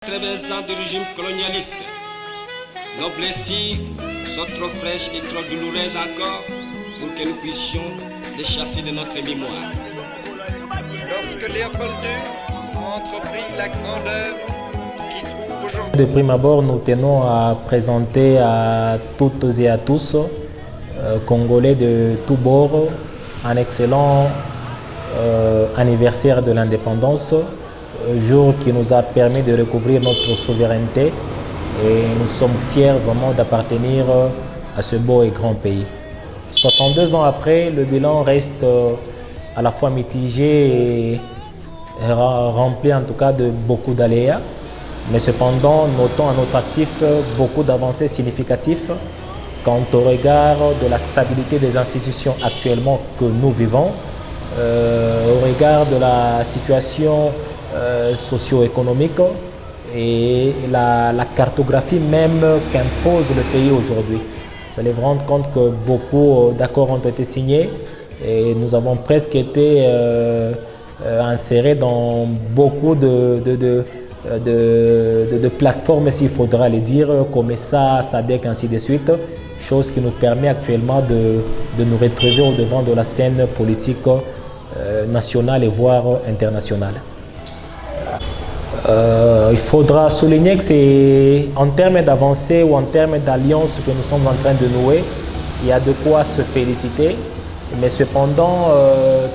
Traversant du régime colonialiste, nos blessures sont trop fraîches et trop douloureuses encore pour que nous puissions les chasser de notre mémoire. Lorsque Léopold II a entrepris la grande œuvre qui trouve aujourd'hui... De prime abord, nous tenons à présenter à toutes et à tous, Congolais de tous bords, un excellent anniversaire de l'indépendance, jour qui nous a permis de recouvrir notre souveraineté, et nous sommes fiers vraiment d'appartenir à ce beau et grand pays. 62 ans après, le bilan reste à la fois mitigé et rempli en tout cas de beaucoup d'aléas, mais cependant notons à notre actif beaucoup d'avancées significatives quant au regard de la stabilité des institutions actuellement que nous vivons, au regard de la situation socio-économique et la cartographie même qu'impose le pays aujourd'hui. Vous allez vous rendre compte que beaucoup d'accords ont été signés et nous avons presque été insérés dans beaucoup de plateformes, s'il faudra le dire, comme ça, SADC, ainsi de suite, chose qui nous permet actuellement de nous retrouver au devant de la scène politique nationale et voire internationale. Il faudra souligner que c'est en termes d'avancée ou en termes d'alliance que nous sommes en train de nouer, il y a de quoi se féliciter, mais cependant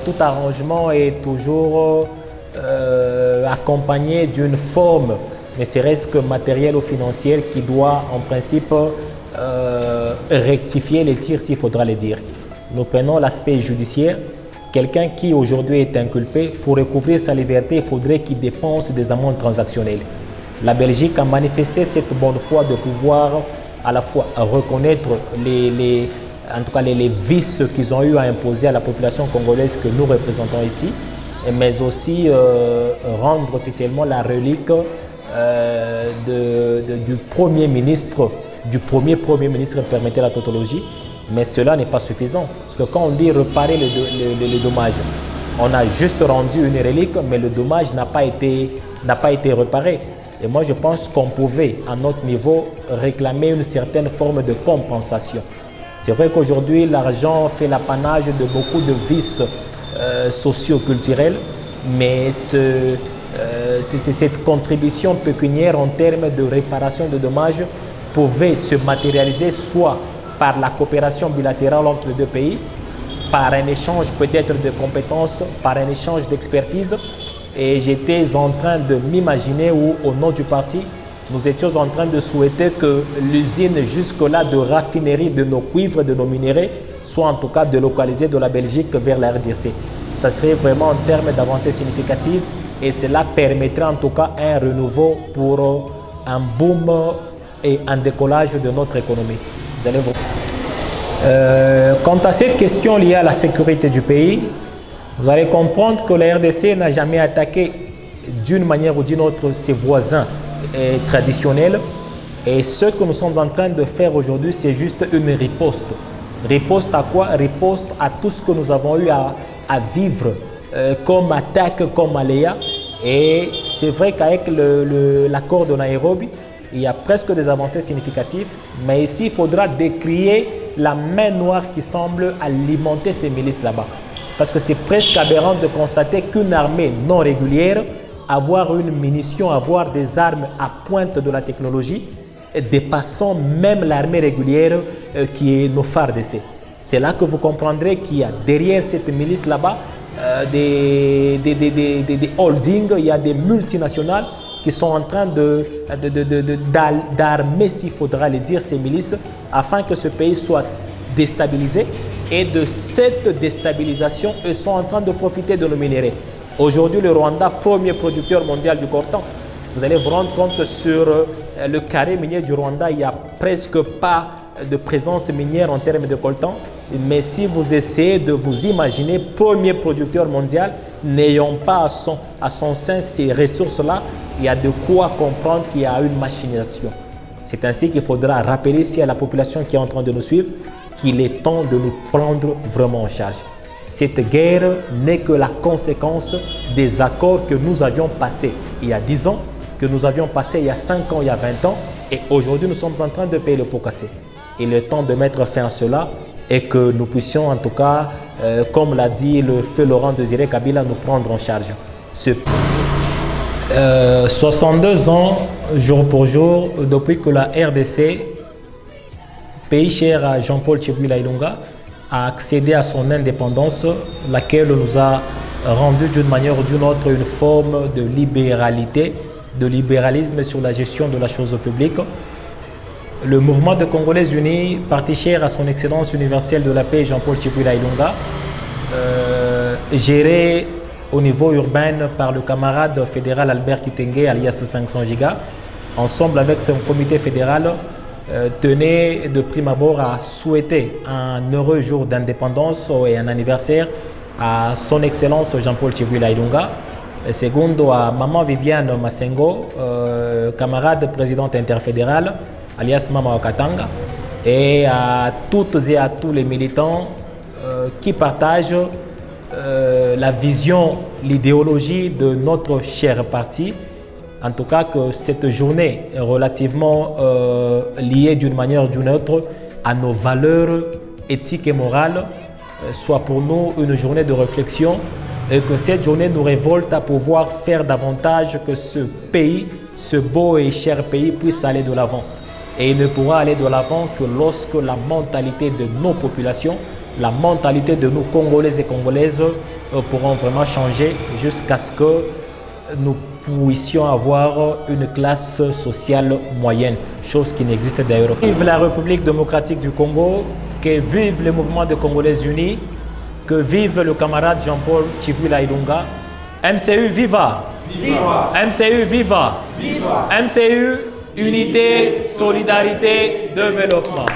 tout arrangement est toujours accompagné d'une forme, ne serait-ce que matérielle ou financière, qui doit en principe rectifier les tirs s'il faudra le dire. Nous prenons l'aspect judiciaire. Quelqu'un qui aujourd'hui est inculpé, pour recouvrir sa liberté, il faudrait qu'il dépense des amendes transactionnelles. La Belgique a manifesté cette bonne foi de pouvoir à la fois reconnaître les vices qu'ils ont eu à imposer à la population congolaise que nous représentons ici, mais aussi rendre officiellement la relique du premier ministre, permettez la tautologie. Mais cela n'est pas suffisant, parce que quand on dit réparer les dommages, on a juste rendu une relique, mais le dommage n'a pas été réparé. Et moi, je pense qu'on pouvait, à notre niveau, réclamer une certaine forme de compensation. C'est vrai qu'aujourd'hui, l'argent fait l'apanage de beaucoup de vices socio-culturels, mais cette contribution pécuniaire en termes de réparation de dommages pouvait se matérialiser soit par la coopération bilatérale entre les deux pays, par un échange peut-être de compétences, par un échange d'expertise. Et j'étais en train de m'imaginer où, au nom du parti, nous étions en train de souhaiter que l'usine jusque-là de raffinerie de nos cuivres, de nos minéraux, soit en tout cas délocalisée de la Belgique vers la RDC. Ça serait vraiment en termes d'avancées significatives et cela permettrait en tout cas un renouveau pour un boom et un décollage de notre économie. Vous allez voir. Quant à cette question liée à la sécurité du pays, vous allez comprendre que la RDC n'a jamais attaqué d'une manière ou d'une autre ses voisins traditionnels. Et ce que nous sommes en train de faire aujourd'hui, c'est juste une riposte. Riposte à quoi? Riposte à tout ce que nous avons eu à vivre comme attaque, comme aléa. Et c'est vrai qu'avec l'accord de Nairobi, il y a presque des avancées significatives, mais ici, il faudra décrier la main noire qui semble alimenter ces milices là-bas. Parce que c'est presque aberrant de constater qu'une armée non régulière, avoir une munition, avoir des armes à pointe de la technologie, dépassant même l'armée régulière qui est nos FARDC. C'est là que vous comprendrez qu'il y a derrière cette milice là-bas des holdings, il y a des multinationales qui sont en train d'armer, s'il faudra le dire, ces milices, afin que ce pays soit déstabilisé. Et de cette déstabilisation, ils sont en train de profiter de nos minéraux. Aujourd'hui, le Rwanda, premier producteur mondial du coltan, vous allez vous rendre compte que sur le carré minier du Rwanda, il n'y a presque pas de présence minière en termes de coltan. Mais si vous essayez de vous imaginer, premier producteur mondial, n'ayant pas à son sein ces ressources-là, il y a de quoi comprendre qu'il y a une machinisation. C'est ainsi qu'il faudra rappeler ici à la population qui est en train de nous suivre qu'il est temps de nous prendre vraiment en charge. Cette guerre n'est que la conséquence des accords que nous avions passés il y a 10 ans que nous avions passé il y a 5 ans, il y a 20 ans, et aujourd'hui nous sommes en train de payer le pot cassé. Il est temps de mettre fin à cela et que nous puissions en tout cas, comme l'a dit le feu Laurent Désiré Kabila, nous prendre en charge. 62 ans, jour pour jour, depuis que la RDC, pays cher à Jean-Paul Tchiboula Ilunga, a accédé à son indépendance, laquelle nous a rendu d'une manière ou d'une autre une forme de libéralité, de libéralisme sur la gestion de la chose publique. Le mouvement de Congolais Unis, parti cher à son excellence universelle de la paix Jean-Paul Tchiboula Ilunga, géré au niveau urbain par le camarade fédéral Albert Kitenge alias 500 Giga, ensemble avec son comité fédéral, tenait de prime abord à souhaiter un heureux jour d'indépendance et un anniversaire à son excellence Jean-Paul Tchiboula Ilunga, secondo à Maman Viviane Massengo, camarade présidente interfédérale alias Mama Wakatanga, et à toutes et à tous les militants qui partagent la vision, l'idéologie de notre cher parti. En tout cas, que cette journée est relativement liée d'une manière ou d'une autre à nos valeurs éthiques et morales, soit pour nous une journée de réflexion, et que cette journée nous révolte à pouvoir faire davantage, que ce pays, ce beau et cher pays, puisse aller de l'avant. Et il ne pourra aller de l'avant que lorsque la mentalité de nos populations, la mentalité de nos Congolais et Congolaises pourront vraiment changer jusqu'à ce que nous puissions avoir une classe sociale moyenne, chose qui n'existe d'ailleurs. Vive la République démocratique du Congo, que vive le mouvement de Congolais Unis, que vive le camarade Jean-Paul Tchiboula Ilunga. MCU viva! Viva! MCU viva! Viva! MCU, unité, solidarité, développement.